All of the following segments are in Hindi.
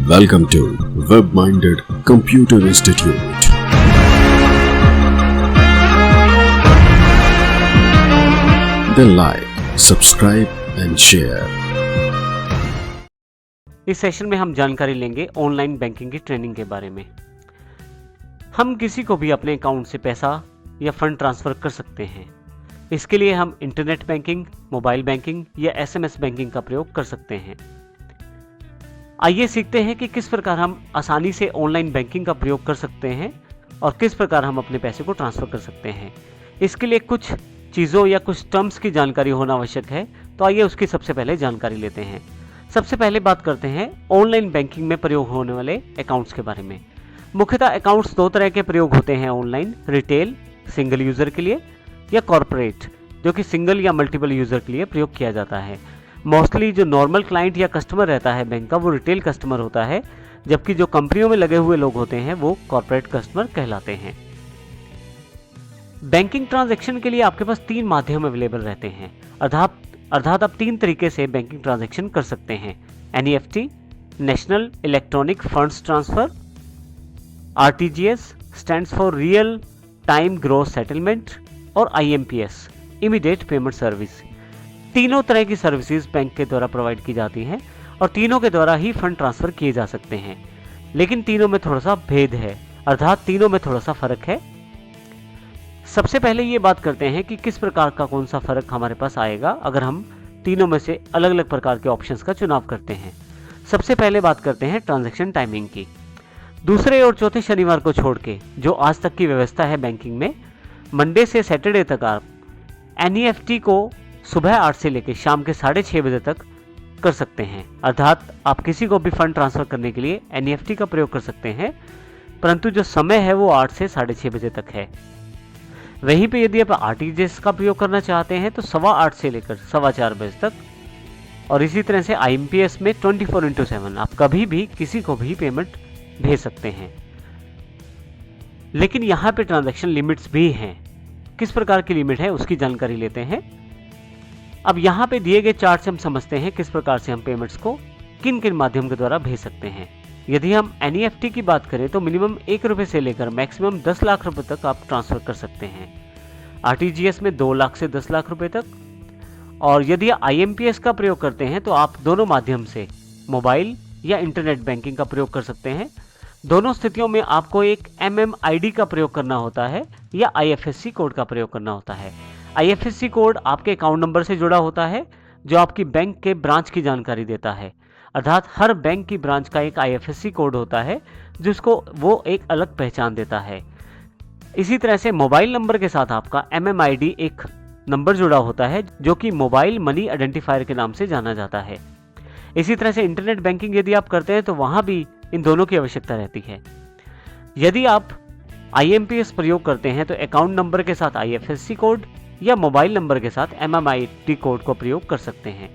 Welcome to Web-Minded Computer Institute. Then like, subscribe and share. इस सेशन में हम जानकारी लेंगे ऑनलाइन बैंकिंग की ट्रेनिंग के बारे में। हम किसी को भी अपने अकाउंट से पैसा या फंड ट्रांसफ़र कर सकते हैं। इसके लिए हम इंटरनेट बैंकिंग, मोबाइल बैंकिंग या एसएमएस बैंकिंग का प्रयोग कर सकते हैं। आइए सीखते हैं कि किस प्रकार हम आसानी से ऑनलाइन बैंकिंग का प्रयोग कर सकते हैं और किस प्रकार हम अपने पैसे को ट्रांसफ़र कर सकते हैं। इसके लिए कुछ चीज़ों या कुछ टर्म्स की जानकारी होना आवश्यक है, तो आइए उसकी सबसे पहले जानकारी लेते हैं। सबसे पहले बात करते हैं ऑनलाइन बैंकिंग में प्रयोग होने वाले अकाउंट्स के बारे में। मुख्यतः अकाउंट्स दो तरह के प्रयोग होते हैं ऑनलाइन: रिटेल सिंगल यूज़र के लिए या कॉर्पोरेट जो कि सिंगल या मल्टीपल यूज़र के लिए प्रयोग किया जाता है। मोस्टली जो नॉर्मल क्लाइंट या कस्टमर रहता है बैंक का, वो रिटेल कस्टमर होता है, जबकि जो कंपनियों में लगे हुए लोग होते हैं वो कॉर्पोरेट कस्टमर कहलाते हैं। बैंकिंग ट्रांजैक्शन के लिए आपके पास तीन माध्यम अवेलेबल रहते हैं, अर्थात आप तीन तरीके से बैंकिंग ट्रांजैक्शन कर सकते हैं: NEFT national electronic funds transfer, RTGS stands for real time gross settlement, और IMPS इमीडिएट पेमेंट सर्विस। तीनों तरह की सर्विसेज बैंक के द्वारा प्रोवाइड की जाती हैं और तीनों के द्वारा ही फंड ट्रांसफर किए जा सकते हैं, लेकिन तीनों में थोड़ा सा भेद है, अर्थात तीनों में थोड़ा सा फर्क है। सबसे पहले ये बात करते हैं कि किस प्रकार का कौन सा फर्क हमारे पास आएगा अगर हम तीनों में से अलग अलग प्रकार के ऑप्शंस का चुनाव करते हैं। सबसे पहले बात करते हैं ट्रांजैक्शन टाइमिंग की। दूसरे और चौथे शनिवार को छोड़ के जो आज तक की व्यवस्था है बैंकिंग में, मंडे से सैटरडे तक आप NEFT को सुबह 8 से लेकर शाम के 6:30 बजे तक कर सकते हैं। अर्थात आप किसी को भी फंड ट्रांसफ़र करने के लिए NEFT का प्रयोग कर सकते हैं, परंतु जो समय है वो 8 से 6:30 बजे तक है। वहीं पे यदि आप RTGS का प्रयोग करना चाहते हैं तो 8:15 से लेकर 4:15 बजे तक, और इसी तरह से IMPS में 24/7 आप कभी भी किसी को भी पेमेंट भेज सकते हैं। लेकिन यहाँ पे ट्रांजैक्शन लिमिट्स भी हैं। किस प्रकार की लिमिट है उसकी जानकारी लेते हैं। अब यहाँ पे दिए गए चार्ट से हम समझते हैं किस प्रकार से हम पेमेंट्स को किन किन माध्यम के द्वारा भेज सकते हैं। यदि हम NEFT की बात करें तो मिनिमम 1 रुपये से लेकर मैक्सिमम 10 लाख रुपए तक आप ट्रांसफ़र कर सकते हैं। RTGS में 2 लाख से 10 लाख रुपए तक, और यदि IMPS का प्रयोग करते हैं तो आप दोनों माध्यम से मोबाइल या इंटरनेट बैंकिंग का प्रयोग कर सकते हैं। दोनों स्थितियों में आपको एक MMID का प्रयोग करना होता है या IFSC कोड का प्रयोग करना होता है। IFSC कोड आपके अकाउंट नंबर से जुड़ा होता है जो आपकी बैंक के ब्रांच की जानकारी देता है। अर्थात हर बैंक की ब्रांच का एक IFSC कोड होता है जिसको वो एक अलग पहचान देता है। इसी तरह से मोबाइल नंबर के साथ आपका MMID एक नंबर जुड़ा होता है जो कि मोबाइल मनी आइडेंटिफायर के नाम से जाना जाता है। इसी तरह से इंटरनेट बैंकिंग यदि आप करते हैं तो वहाँ भी इन दोनों की आवश्यकता रहती है। यदि आप IMPS प्रयोग करते हैं तो अकाउंट नंबर के साथ IFSC कोड या मोबाइल नंबर के साथ MMID कोड को प्रयोग कर सकते हैं।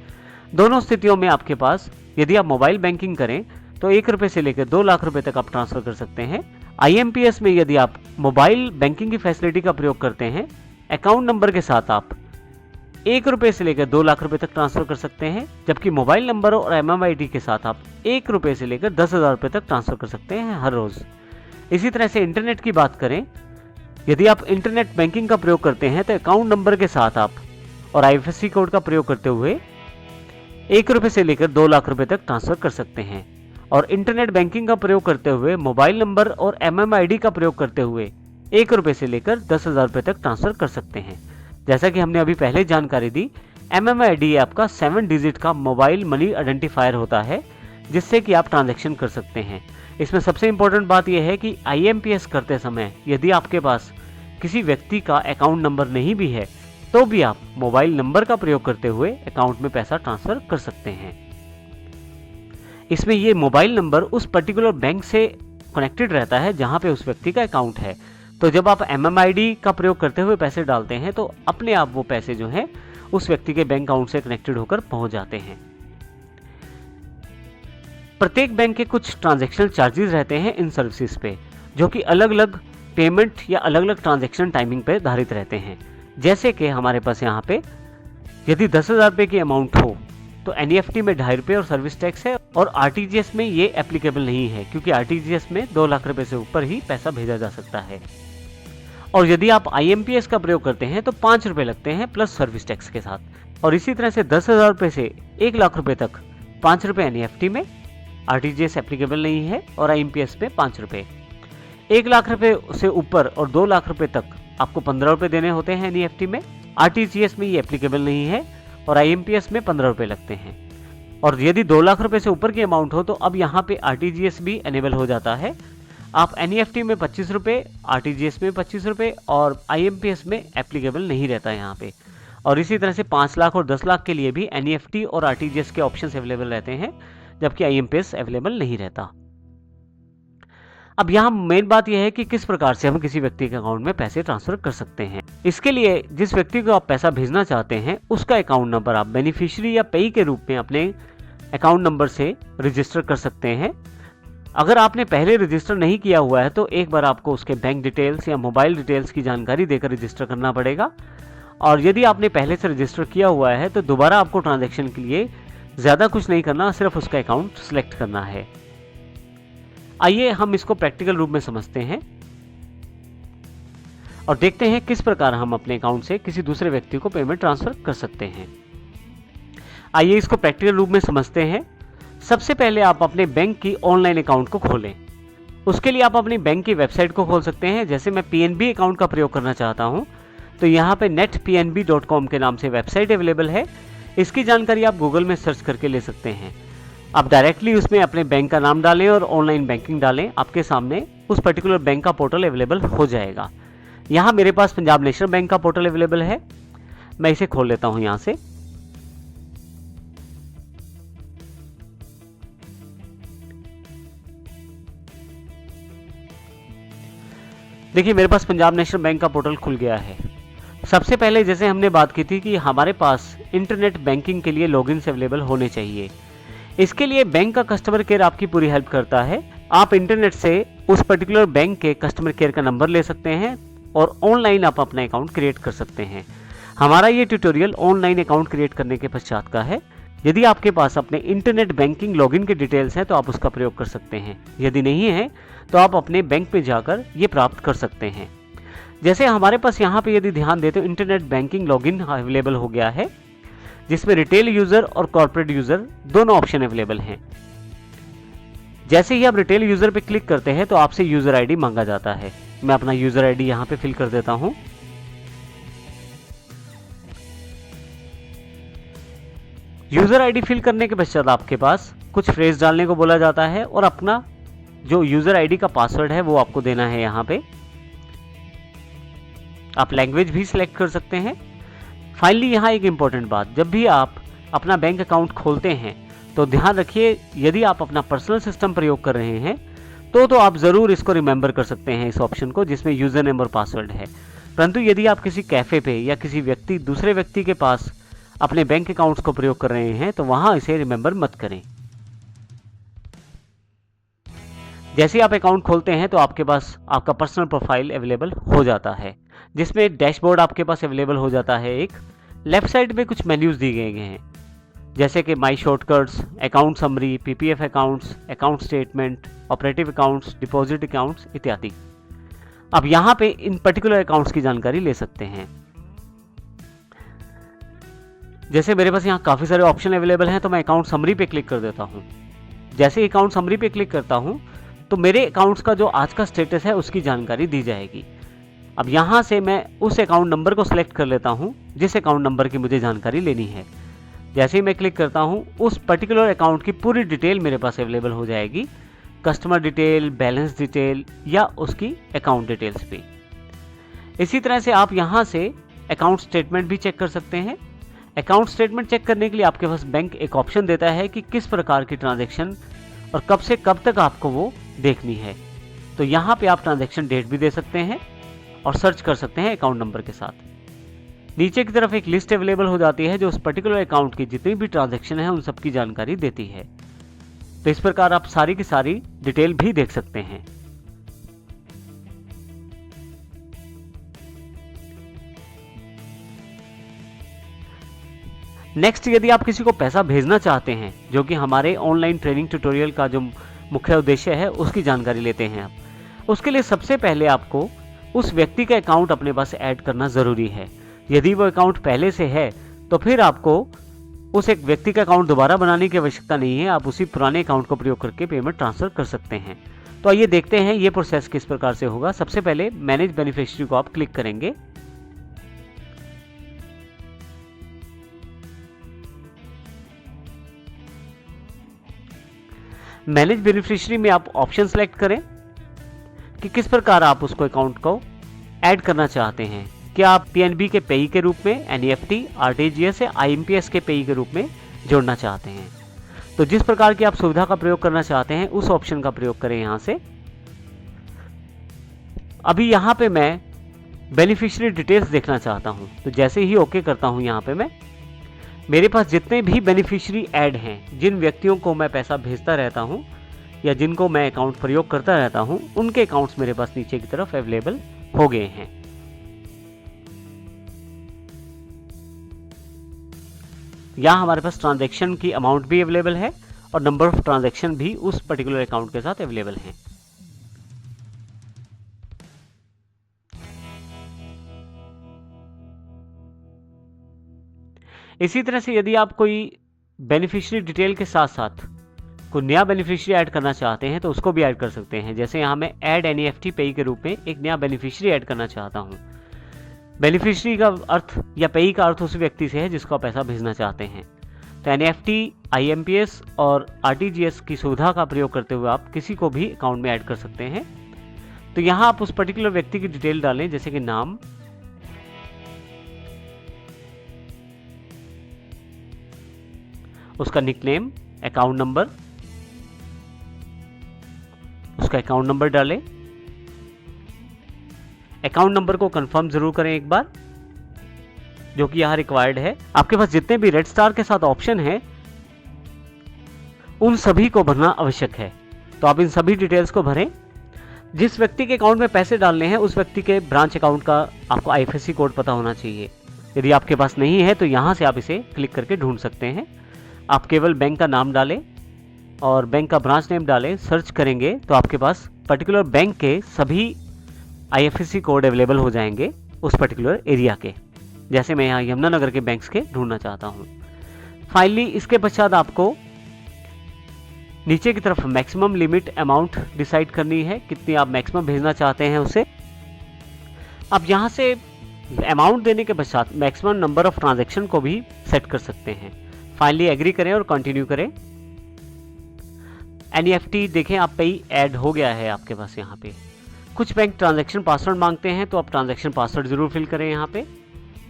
दोनों स्थितियों में आपके पास यदि आप मोबाइल बैंकिंग करें तो 1 रुपये से लेकर 2 लाख रुपए तक आप ट्रांसफ़र कर सकते हैं। IMPS में यदि आप मोबाइल बैंकिंग की फैसिलिटी का प्रयोग करते हैं, अकाउंट नंबर के साथ आप 1 रुपये से लेकर 2 लाख रुपए तक ट्रांसफ़र कर सकते हैं, जबकि मोबाइल नंबर और MMID के साथ आप 1 रुपये से लेकर 10,000 रुपये तक ट्रांसफ़र कर सकते हैं हर रोज़। इसी तरह से इंटरनेट की बात करें, यदि आप इंटरनेट बैंकिंग का प्रयोग करते हैं तो अकाउंट नंबर के साथ आप और IFSC कोड का प्रयोग करते हुए 1 रुपये से लेकर 2 लाख रुपए तक ट्रांसफ़र कर सकते हैं, और इंटरनेट बैंकिंग का प्रयोग करते हुए मोबाइल नंबर और MMID का प्रयोग करते हुए 1 रुपये से लेकर 10,000 रुपये तक ट्रांसफ़र कर सकते हैं। जैसा कि हमने अभी पहले जानकारी दी, MMID आपका 7 डिजिट का मोबाइल मनी आइडेंटिफायर होता है जिससे कि आप ट्रांजैक्शन कर सकते हैं। इसमें सबसे इम्पोर्टेंट बात यह है कि IMPS करते समय यदि आपके पास किसी व्यक्ति का अकाउंट नंबर नहीं भी है तो भी आप मोबाइल नंबर का प्रयोग करते हुए अकाउंट में पैसा ट्रांसफ़र कर सकते हैं। इसमें ये मोबाइल नंबर उस पर्टिकुलर बैंक से कनेक्टेड रहता है जहां पे उस व्यक्ति का अकाउंट है। तो जब आप MMID का प्रयोग करते हुए पैसे डालते हैं तो अपने आप वो पैसे जो हैं उस व्यक्ति के बैंक अकाउंट से कनेक्टेड होकर पहुंच जाते हैं। प्रत्येक बैंक के कुछ ट्रांजैक्शन चार्जेस रहते हैं इन सर्विसेज पे, जो कि अलग अलग पेमेंट या अलग अलग ट्रांजैक्शन टाइमिंग पे आधारित रहते हैं। जैसे कि हमारे पास यहाँ पे यदि 10,000 रुपये की अमाउंट हो तो एनईएफटी में 2.5 रुपये और सर्विस टैक्स है, और आरटीजीएस में ये एप्लीकेबल नहीं है क्योंकि आरटीजीएस में 2 लाख रुपए से ऊपर ही पैसा भेजा जा सकता है। और यदि आप आईएमपीएस का प्रयोग करते हैं तो 5 रुपये लगते हैं प्लस सर्विस टैक्स के साथ। और इसी तरह से 10,000 रुपये से 1 लाख रुपए तक 5 रुपये एनईएफटी में, आरटीजीएस एप्लीकेबल नहीं है, और आईएमपीएस में 5 रुपये। 1 लाख रुपए से ऊपर और 2 लाख रुपए तक आपको 15 रुपये देने होते हैं एनईएफटी में, आरटीजीएस में ये एप्लीकेबल नहीं है, और आईएमपीएस में 15 रुपये लगते हैं। और यदि 2 लाख रुपए से ऊपर की अमाउंट हो तो अब यहाँ पे आरटीजीएस भी एनेबल हो जाता है। आप एनईएफटी में 25 रुपये, आरटीजीएस में 25 रुपये, और आईएमपीएस में एप्लीकेबल नहीं रहता यहाँ पे। और इसी तरह से 5 लाख और 10 लाख के लिए भी एनईएफटी और आरटीजीएस के ऑप्शंस अवेलेबल रहते हैं, जबकि आईएमपीएस अवेलेबल नहीं रहता। अब यहाँ मेन बात यह है कि किस प्रकार से हम किसी व्यक्ति के अकाउंट में पैसे ट्रांसफर कर सकते हैं। इसके लिए जिस व्यक्ति को आप पैसा भेजना चाहते हैं उसका अकाउंट नंबर आप बेनिफिशियरी या पेई के रूप में अपने अकाउंट नंबर से रजिस्टर कर सकते हैं। अगर आपने पहले रजिस्टर नहीं किया हुआ है तो एक बार आपको उसके बैंक डिटेल्स या मोबाइल डिटेल्स की जानकारी देकर रजिस्टर करना पड़ेगा। और यदि आपने पहले से रजिस्टर किया हुआ है तो दोबारा आपको ट्रांजैक्शन के लिए ज़्यादा कुछ नहीं करना, सिर्फ उसका अकाउंट सेलेक्ट करना है। आइए हम इसको प्रैक्टिकल रूप में समझते हैं और देखते हैं किस प्रकार हम अपने अकाउंट से किसी दूसरे व्यक्ति को पेमेंट ट्रांसफर कर सकते हैं। आइए इसको प्रैक्टिकल रूप में समझते हैं। सबसे पहले आप अपने बैंक की ऑनलाइन अकाउंट को खोलें। उसके लिए आप अपनी बैंक की वेबसाइट को खोल सकते हैं। जैसे मैं पीएनबी अकाउंट का प्रयोग करना चाहता हूं तो यहाँ पे netpnb.com के नाम से वेबसाइट अवेलेबल है। इसकी जानकारी आप गूगल में सर्च करके ले सकते हैं। आप डायरेक्टली उसमें अपने बैंक का नाम डालें और ऑनलाइन बैंकिंग डालें, आपके सामने उस पर्टिकुलर बैंक का पोर्टल अवेलेबल हो जाएगा। यहाँ मेरे पास पंजाब नेशनल बैंक का पोर्टल अवेलेबल है, मैं इसे खोल लेता हूँ यहाँ से। देखिए मेरे पास पंजाब नेशनल बैंक का पोर्टल खुल गया है। सबसे पहले जैसे हमने बात की थी कि हमारे पास इंटरनेट बैंकिंग के लिए लॉगिन अवेलेबल होने चाहिए। इसके लिए बैंक का कस्टमर केयर आपकी पूरी हेल्प करता है। आप इंटरनेट से उस पर्टिकुलर बैंक के कस्टमर केयर का नंबर ले सकते हैं और ऑनलाइन आप अपना अकाउंट क्रिएट कर सकते हैं। हमारा ये ट्यूटोरियल ऑनलाइन अकाउंट क्रिएट करने के पश्चात का है। यदि आपके पास अपने इंटरनेट बैंकिंग लॉगिन के डिटेल्स हैं तो आप उसका प्रयोग कर सकते हैं, यदि नहीं है तो आप अपने बैंक पे जाकर ये प्राप्त कर सकते हैं। जैसे हमारे पास यहाँ पे यदि ध्यान दें तो इंटरनेट बैंकिंग लॉगिन अवेलेबल हो गया है, जिसमें रिटेल यूजर और कॉर्पोरेट यूजर दोनों ऑप्शन अवेलेबल हैं। जैसे ही आप रिटेल यूजर पे क्लिक करते हैं तो आपसे यूजर आईडी मांगा जाता है। मैं अपना यूजर आईडी यहाँ पे फिल कर देता हूं। यूजर आईडी फिल करने के पश्चात आपके पास कुछ फ्रेज डालने को बोला जाता है और अपना जो यूजर आईडी का पासवर्ड है वो आपको देना है। यहाँ पे आप लैंग्वेज भी सिलेक्ट कर सकते हैं। फाइनली यहाँ एक इंपॉर्टेंट बात, जब भी आप अपना बैंक अकाउंट खोलते हैं तो ध्यान रखिए, यदि आप अपना पर्सनल सिस्टम प्रयोग कर रहे हैं तो आप ज़रूर इसको रिमेंबर कर सकते हैं, इस ऑप्शन को जिसमें यूज़र नेम और पासवर्ड है। परंतु यदि आप किसी कैफ़े पे या किसी दूसरे व्यक्ति के पास अपने बैंक अकाउंट्स को प्रयोग कर रहे हैं तो वहाँ इसे रिमेंबर मत करें। जैसे आप अकाउंट खोलते हैं तो आपके पास आपका पर्सनल प्रोफाइल अवेलेबल हो जाता है, जिसमें डैशबोर्ड आपके पास अवेलेबल हो जाता है। एक लेफ्ट साइड में कुछ मेन्यूज दिए गए हैं, जैसे कि my shortcuts, account summary, PPF accounts, account statement, operative accounts, deposit accounts इत्यादि। अब यहाँ पे इन पर्टिकुलर अकाउंट्स की जानकारी ले सकते हैं। जैसे मेरे पास यहाँ काफ़ी सारे ऑप्शन अवेलेबल हैं तो मैं अकाउंट समरी पे क्लिक कर देता हूँ। जैसे अकाउंट समरी पे क्लिक करता हूँ तो मेरे अकाउंट्स का जो आज का स्टेटस है उसकी जानकारी दी जाएगी। अब यहाँ से मैं उस अकाउंट नंबर को सिलेक्ट कर लेता हूँ जिस अकाउंट नंबर की मुझे जानकारी लेनी है। जैसे ही मैं क्लिक करता हूँ उस पर्टिकुलर अकाउंट की पूरी डिटेल मेरे पास अवेलेबल हो जाएगी, कस्टमर डिटेल, बैलेंस डिटेल या उसकी अकाउंट डिटेल्स भी। इसी तरह से आप यहाँ से अकाउंट स्टेटमेंट भी चेक कर सकते हैं। अकाउंट स्टेटमेंट चेक करने के लिए आपके पास बैंक एक ऑप्शन देता है कि किस प्रकार की ट्रांजैक्शन और कब से कब तक आपको वो देखनी है। तो यहाँ पे आप ट्रांजैक्शन डेट भी दे सकते हैं और सर्च कर सकते हैं अकाउंट नंबर के साथ। नीचे की तरफ एक लिस्ट अवेलेबल हो जाती है जो उस पर्टिकुलर अकाउंट की जितनी भी ट्रांजैक्शन है उन सब की जानकारी देती है। तो इस प्रकार आप सारी की सारी डिटेल भी देख सकते हैं। नेक्स्ट, यदि आप किसी को पैसा भेजना चाहते हैं, जो कि हमारे ऑनलाइन ट्रेनिंग ट्यूटोरियल का जो मुख्य उद्देश्य है उसकी जानकारी लेते हैं आप, उसके लिए सबसे पहले आपको उस व्यक्ति का अकाउंट अपने पास ऐड करना ज़रूरी है। यदि वो अकाउंट पहले से है तो फिर आपको उस एक व्यक्ति का अकाउंट दोबारा बनाने की आवश्यकता नहीं है, आप उसी पुराने अकाउंट का प्रयोग करके पेमेंट ट्रांसफ़र कर सकते हैं। तो आइए देखते हैं ये प्रोसेस किस प्रकार से होगा। सबसे पहले मैनेज बेनिफिशियरी को आप क्लिक करेंगे। मैनेज बेनिफिशियरी में आप ऑप्शन सेलेक्ट करें कि किस प्रकार आप उसको अकाउंट को ऐड करना चाहते हैं। क्या आप पीएनबी के पेई के रूप में, एनईएफटी, आरटीजीएस या आईएमपीएस के पेई के रूप में जोड़ना चाहते हैं। तो जिस प्रकार की आप सुविधा का प्रयोग करना चाहते हैं उस ऑप्शन का प्रयोग करें यहां से। अभी यहां पे मैं बेनिफिशियरी डिटेल्स देखना चाहता हूं, तो जैसे ही ओके करता हूं यहां पे मैं, मेरे पास जितने भी बेनिफिशियरी ऐड हैं, जिन व्यक्तियों को मैं पैसा भेजता रहता हूं या जिनको मैं अकाउंट प्रयोग करता रहता हूं, उनके अकाउंट्स मेरे पास नीचे की तरफ अवेलेबल हो गए हैं। यहाँ हमारे पास ट्रांजैक्शन की अमाउंट भी अवेलेबल है और नंबर ऑफ ट्रांजैक्शन भी उस पर्टिकुलर अकाउंट के साथ अवेलेबल हैं। इसी तरह से यदि आप कोई बेनिफिशियरी डिटेल के साथ साथ कोई नया बेनिफिशियरी ऐड करना चाहते हैं तो उसको भी ऐड कर सकते हैं। जैसे यहाँ मैं ऐड एनईएफटी पेई के रूप में एक नया बेनिफिशियरी ऐड करना चाहता हूँ। बेनिफिशियरी का अर्थ या पेई का अर्थ उस व्यक्ति से है जिसको आप पैसा भेजना चाहते हैं। तो एनईएफटी, आईएमपीएस और आरटीजीएस की सुविधा का प्रयोग करते हुए आप किसी को भी अकाउंट में ऐड कर सकते हैं। तो यहाँ आप उस पर्टिकुलर व्यक्ति की डिटेल डालें, जैसे कि नाम, उसका निकनेम, अकाउंट नंबर, उसका अकाउंट नंबर डालें। अकाउंट नंबर को कंफर्म जरूर करें एक बार, जो कि यहां रिक्वायर्ड है। आपके पास जितने भी रेड स्टार के साथ ऑप्शन है उन सभी को भरना आवश्यक है। तो आप इन सभी डिटेल्स को भरें। जिस व्यक्ति के अकाउंट में पैसे डालने हैं उस व्यक्ति के ब्रांच अकाउंट का आपको आईएफएससी कोड पता होना चाहिए। यदि आपके पास नहीं है तो यहां से आप इसे क्लिक करके ढूंढ सकते हैं। आप केवल बैंक का नाम डालें और बैंक का ब्रांच नेम डालें, सर्च करेंगे तो आपके पास पर्टिकुलर बैंक के सभी आईएफएससी कोड अवेलेबल हो जाएंगे उस पर्टिकुलर एरिया के। जैसे मैं यहाँ यमुनानगर के बैंक्स के ढूंढना चाहता हूँ। फाइनली इसके पश्चात आपको नीचे की तरफ मैक्सिमम लिमिट अमाउंट डिसाइड करनी है, कितनी आप मैक्सिमम भेजना चाहते हैं उसे। अब यहाँ से अमाउंट देने के पश्चात मैक्सिमम नंबर ऑफ ट्रांजैक्शन को भी सेट कर सकते हैं। फाइनली एग्री करें और कंटिन्यू करें। एनईएफटी देखें आप पे ऐड हो गया है आपके पास यहाँ पे। कुछ बैंक ट्रांजैक्शन पासवर्ड मांगते हैं तो आप ट्रांजैक्शन पासवर्ड जरूर फिल करें यहाँ पे,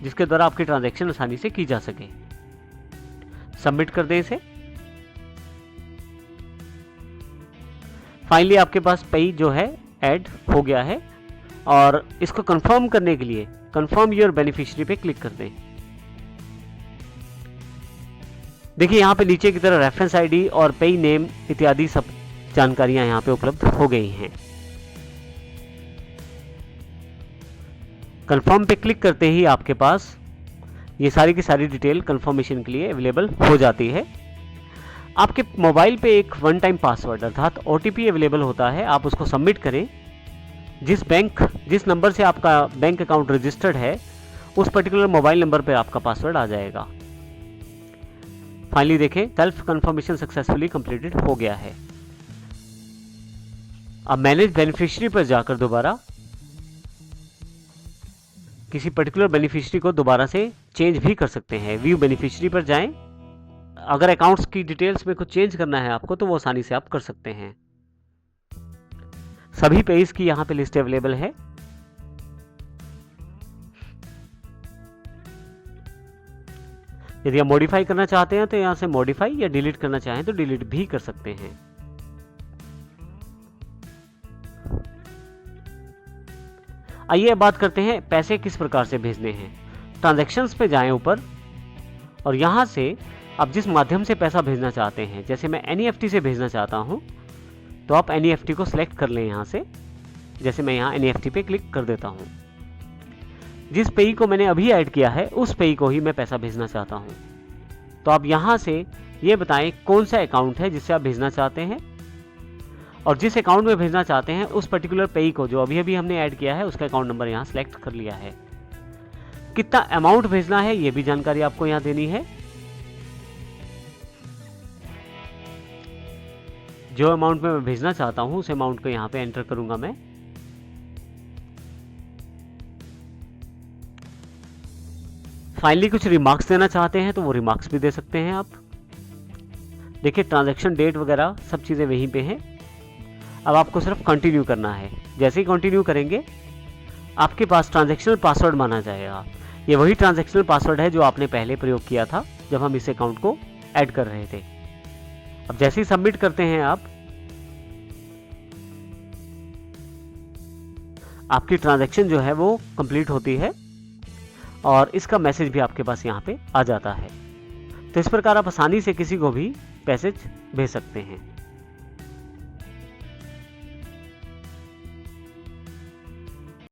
जिसके द्वारा आपकी ट्रांजैक्शन आसानी से की जा सके। सबमिट कर दें इसे। फाइनली आपके पास पे जो है ऐड हो गया है और इसको कंफर्म करने के लिए कंफर्म योर बेनिफिशियरी पे क्लिक कर दें। देखिए यहाँ पे नीचे की तरह रेफरेंस आईडी और पेई नेम इत्यादि सब जानकारियां यहाँ पे उपलब्ध हो गई हैं। कंफर्म पे क्लिक करते ही आपके पास ये सारी की सारी डिटेल कंफर्मेशन के लिए अवेलेबल हो जाती है। आपके मोबाइल पे एक वन टाइम पासवर्ड अर्थात ओटीपी अवेलेबल होता है, आप उसको सबमिट करें। जिस नंबर से आपका बैंक अकाउंट रजिस्टर्ड है उस पर्टिकुलर मोबाइल नंबर पे आपका पासवर्ड आ जाएगा। फाइनली देखें सेल्फ कंफर्मेशन सक्सेसफुली कंप्लीटेड हो गया है। अब मैनेज बेनिफिशियरी पर जाकर दोबारा किसी पर्टिकुलर बेनिफिशियरी को दोबारा से चेंज भी कर सकते हैं। व्यू बेनिफिशियरी पर जाएं। अगर अकाउंट्स की डिटेल्स में कुछ चेंज करना है आपको तो वो आसानी से आप कर सकते हैं। सभी पेज की यहाँ पे लिस्ट अवेलेबल है। यदि आप मॉडिफाई करना चाहते हैं तो यहाँ से मॉडिफाई या डिलीट करना चाहें तो डिलीट भी कर सकते हैं। आइए अब बात करते हैं पैसे किस प्रकार से भेजने हैं। ट्रांजैक्शंस पे जाएं ऊपर और यहाँ से आप जिस माध्यम से पैसा भेजना चाहते हैं, जैसे मैं एनईएफटी से भेजना चाहता हूँ तो आप एनईएफटी को सिलेक्ट कर लें यहाँ से। जैसे मैं यहाँ एनईएफटी पे क्लिक कर देता हूँ। जिस पेई को मैंने अभी ऐड किया है उस पेई को ही मैं पैसा भेजना चाहता हूँ। तो आप यहाँ से ये बताएं कौन सा अकाउंट है जिससे आप भेजना चाहते हैं, और जिस अकाउंट में भेजना चाहते हैं उस पर्टिकुलर पेई को जो अभी अभी हमने ऐड किया है उसका अकाउंट नंबर यहाँ सेलेक्ट कर लिया है। कितना अमाउंट भेजना है ये भी जानकारी आपको यहाँ देनी है। जो अमाउंट में मैं भेजना चाहता हूं उस अमाउंट को यहाँ पे एंटर करूंगा मैं। फाइनली कुछ रिमार्क्स देना चाहते हैं तो वो रिमार्क्स भी दे सकते हैं आप। देखिए ट्रांजैक्शन डेट वगैरह सब चीज़ें वहीं पे हैं। अब आपको सिर्फ कंटिन्यू करना है। जैसे ही कंटिन्यू करेंगे आपके पास ट्रांजैक्शनल पासवर्ड माना जाएगा। ये वही ट्रांजैक्शनल पासवर्ड है जो आपने पहले प्रयोग किया था जब हम इस अकाउंट को ऐड कर रहे थे। अब जैसे ही सबमिट करते हैं आपकी ट्रांजैक्शन जो है वो कंप्लीट होती है और इसका मैसेज भी आपके पास यहाँ पे आ जाता है। तो इस प्रकार आप आसानी से किसी को भी पैसे भेज सकते हैं।